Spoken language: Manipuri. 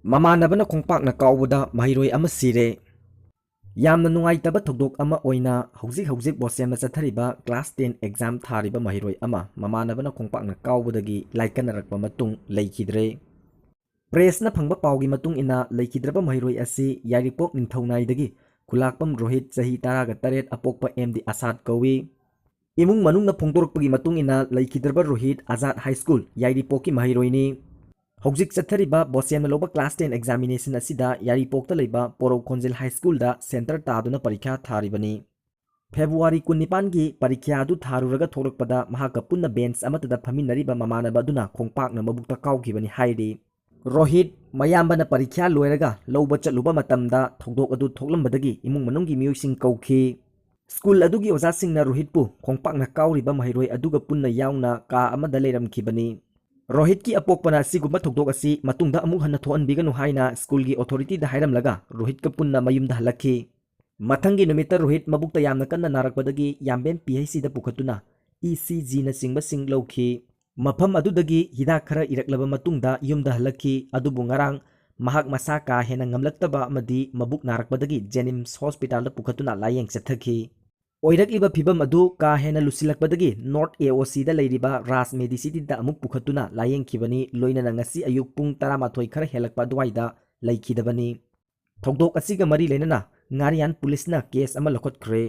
ꯃꯃꯥꯟꯅꯕꯅ ꯈꯣꯡꯄꯥꯛꯅ ꯀꯥꯎꯕꯗ ꯃꯍꯩꯔꯣꯏ ꯑꯃ ꯁꯤꯔꯦ꯫ ꯌꯥꯝꯅ ꯅꯨꯡꯉꯥꯏꯇꯕ ꯊꯧꯗꯣꯛ ꯑꯃ ꯑꯣꯏꯅ ꯍꯧꯖꯤꯛ ꯕꯣꯁꯦꯝꯗ ꯆꯠꯊꯔꯤꯕ ꯀ꯭ꯂꯥꯁ 10 ꯑꯦꯛꯖꯥꯝ ꯊꯥꯔꯤꯕ ꯃꯍꯩꯔꯣꯏ ꯑꯃ ꯃꯃꯥꯟꯅꯕꯅ ꯈꯣꯡꯄꯥꯛꯅ ꯀꯥꯎꯕꯗꯒꯤ ꯂꯥꯏꯀꯠꯅꯔꯛꯄ ꯃꯇꯨꯡ ꯂꯩꯈꯤꯗ꯭ꯔꯦ꯫ ꯄ꯭ꯔꯦꯁꯅ ꯐꯪꯕ ꯄꯥꯎꯒꯤ ꯃꯇꯨꯡ ꯏꯟꯅ ꯂꯩꯈꯤꯗ꯭ꯔꯕ ꯃꯍꯩꯔꯣꯏ ꯑꯁꯤ ꯌꯥꯏꯔꯤꯄꯣꯛ ꯅꯤꯡꯊꯧꯅꯥꯏꯗꯒꯤ ꯈꯨꯂꯥꯛꯄꯝ ꯔꯣꯍꯤꯠ ꯆꯍꯤ 18 ꯑꯄꯣꯛꯄ MD ꯑꯁꯥꯗ ꯀꯧꯏ꯫ ꯏꯃꯨꯡ ꯃꯅꯨꯡꯅ ꯐꯣꯡꯗꯣꯔꯛꯄꯒꯤ ꯃꯇꯨꯡ ꯏꯟꯅ ꯂꯩꯈꯤꯗ꯭ꯔꯕ ꯔꯣꯍꯤꯠ ꯑꯖꯥꯗ ꯍꯥꯏ ꯁ꯭ꯀꯨꯜ ꯌꯥꯏꯔꯤꯄꯣꯛꯀꯤ ꯃꯍꯩꯔꯣꯏꯅꯤ꯫ ꯍꯧꯖꯤꯛ ꯆꯠꯊꯔꯤꯕ ꯕꯣꯁꯦꯝꯅ ꯂꯧꯕ ꯀ꯭ꯂꯥꯁ 10 ꯑꯦꯛꯖꯥꯃꯤꯅꯦꯁꯟ ꯑꯁꯤꯗ ꯌꯥꯏꯔꯤꯄꯣꯛꯇ ꯂꯩꯕ ꯄꯣꯔꯧ ꯈꯣꯟꯖꯦꯜ ꯍꯥꯏ ꯁ꯭ꯀꯨꯜꯗ ꯁꯦꯟꯇꯔ ꯇꯥꯗꯨꯅ ꯄꯔꯤꯈ꯭ꯌꯥ ꯊꯥꯔꯤꯕꯅꯤ꯫ ꯐꯦꯕ꯭ꯔꯨꯋꯥꯔꯤ 19ꯒꯤ ꯄꯔꯤꯈ꯭ꯌꯥ ꯑꯗꯨ ꯊꯥꯔꯨꯔꯒ ꯊꯣꯛꯂꯛꯄꯗ ꯃꯍꯥꯛꯀ ꯄꯨꯟꯅ ꯕꯦꯟꯆ ꯑꯃꯠꯇꯗ ꯐꯝꯃꯤꯟꯅꯔꯤꯕ ꯃꯃꯥꯟꯅꯕ ꯑꯗꯨꯅ ꯈꯣꯡꯄꯥꯛꯅ ꯃꯕꯨꯛꯇ ꯀꯥꯎꯈꯤꯕꯅꯤ ꯍꯥꯏꯔꯤ꯫ ꯔꯣꯍꯤꯠ ꯃꯌꯥꯝꯕꯅ ꯄꯔꯤꯈ꯭ꯌꯥ ꯂꯣꯏꯔꯒ ꯂꯧꯕ ꯆꯠꯂꯨꯕ ꯃꯇꯝꯗ ꯊꯧꯗꯣꯛ ꯑꯗꯨ ꯊꯣꯛꯂꯝꯕꯗꯒꯤ ꯏꯃꯨꯡ ꯃꯅꯨꯡꯒꯤ ꯃꯤꯑꯣꯏꯁꯤꯡ ꯀꯧꯈꯤ꯫ ꯁ꯭ꯀꯨꯜ ꯑꯗꯨꯒꯤ ꯑꯣꯖꯥꯁꯤꯡꯅ ꯔꯣꯍꯤꯠꯄꯨ ꯈꯣꯡꯄꯥꯛꯅ ꯀꯥꯎꯔꯤꯕ ꯃꯍꯩꯔꯣꯏ ꯑꯗꯨꯒ ꯄꯨꯟꯅ ꯌꯥꯎꯅ ꯀꯥ ꯑꯃꯗ ꯂꯩꯔꯝꯈꯤꯕꯅꯤ꯫ ꯔꯣꯍꯤꯠꯀꯤ ꯑꯄꯣꯛꯄꯅ ꯑꯁꯤꯒꯨꯝꯕ ꯊꯧꯗꯣꯛ ꯑꯁꯤ ꯃꯇꯨꯡꯗ ꯑꯃꯨꯛ ꯍꯟꯅ ꯊꯣꯛꯍꯟꯕꯤꯒꯅꯨ ꯍꯥꯏꯅ ꯁ꯭ꯀꯨꯜꯒꯤ ꯑꯣꯊꯣꯔꯤꯇꯤꯗ ꯍꯥꯏꯔꯝꯂꯒ ꯔꯣꯍꯤꯠꯀ ꯄꯨꯟꯅ ꯃꯌꯨꯝꯗ ꯍꯜꯂꯛꯈꯤ꯫ ꯃꯊꯪꯒꯤ ꯅꯨꯃꯤꯠꯇ ꯔꯣꯍꯤꯠ ꯃꯕꯨꯛꯇ ꯌꯥꯝꯅ ꯀꯟꯅ ꯅꯥꯔꯛꯄꯗꯒꯤ ꯌꯥꯝꯕꯦꯝ PHCꯗ ꯄꯨꯈꯠꯇꯨꯅ ECGꯅꯆꯤꯡꯕꯁꯤꯡ ꯂꯧꯈꯤ꯫ ꯃꯐꯝ ꯑꯗꯨꯗꯒꯤ ꯍꯤꯗꯥꯛ ꯈꯔ ꯏꯔꯛꯂꯕ ꯃꯇꯨꯡꯗ ꯌꯨꯝꯗ ꯍꯜꯂꯛꯈꯤ꯫ ꯑꯗꯨꯕꯨ ꯉꯔꯥꯡ ꯃꯍꯥꯛ ꯃꯁꯥ ꯀꯥ ꯍꯦꯟꯅ ꯉꯝꯂꯛꯇꯕ ꯑꯃꯗꯤ ꯃꯕꯨꯛ ꯅꯥꯔꯛꯄꯗꯒꯤ ꯖꯦꯅꯤꯝꯁ ꯍꯣꯁꯄꯤꯇꯥꯜꯗ ꯄꯨꯈꯠꯇꯨꯅ ꯂꯥꯌꯦꯡ ꯆꯠꯊꯈꯤ꯫ ꯑꯣꯏꯔꯛꯂꯤꯕ ꯐꯤꯚꯝ ꯑꯗꯨ ꯀꯥ ꯍꯦꯟꯅ ꯂꯨꯁꯤꯜꯂꯛꯄꯗꯒꯤ ꯅꯣꯔꯊ AOCꯗ ꯂꯩꯔꯤꯕ ꯔꯥꯖ ꯃꯦꯗꯤꯁꯤꯇꯤꯗ ꯑꯃꯨꯛ ꯄꯨꯈꯠꯇꯨꯅ ꯂꯥꯌꯦꯡꯈꯤꯕꯅꯤ꯫ ꯂꯣꯏꯅꯅ ꯉꯁꯤ ꯑꯌꯨꯛ ꯄꯨꯡ 11 ꯈꯔ ꯍꯦꯜꯂꯛꯄ ꯑꯗꯨꯋꯥꯏꯗ ꯂꯩꯈꯤꯗꯕꯅꯤ꯫ ꯊꯧꯗꯣꯛ ꯑꯁꯤꯒ ꯃꯔꯤ ꯂꯩꯅꯅ ꯉꯥꯔꯤꯌꯥꯟ ꯄꯨꯂꯤꯁꯅ ꯀꯦꯁ ꯑꯃ ꯂꯧꯈꯠꯈ꯭ꯔꯦ꯫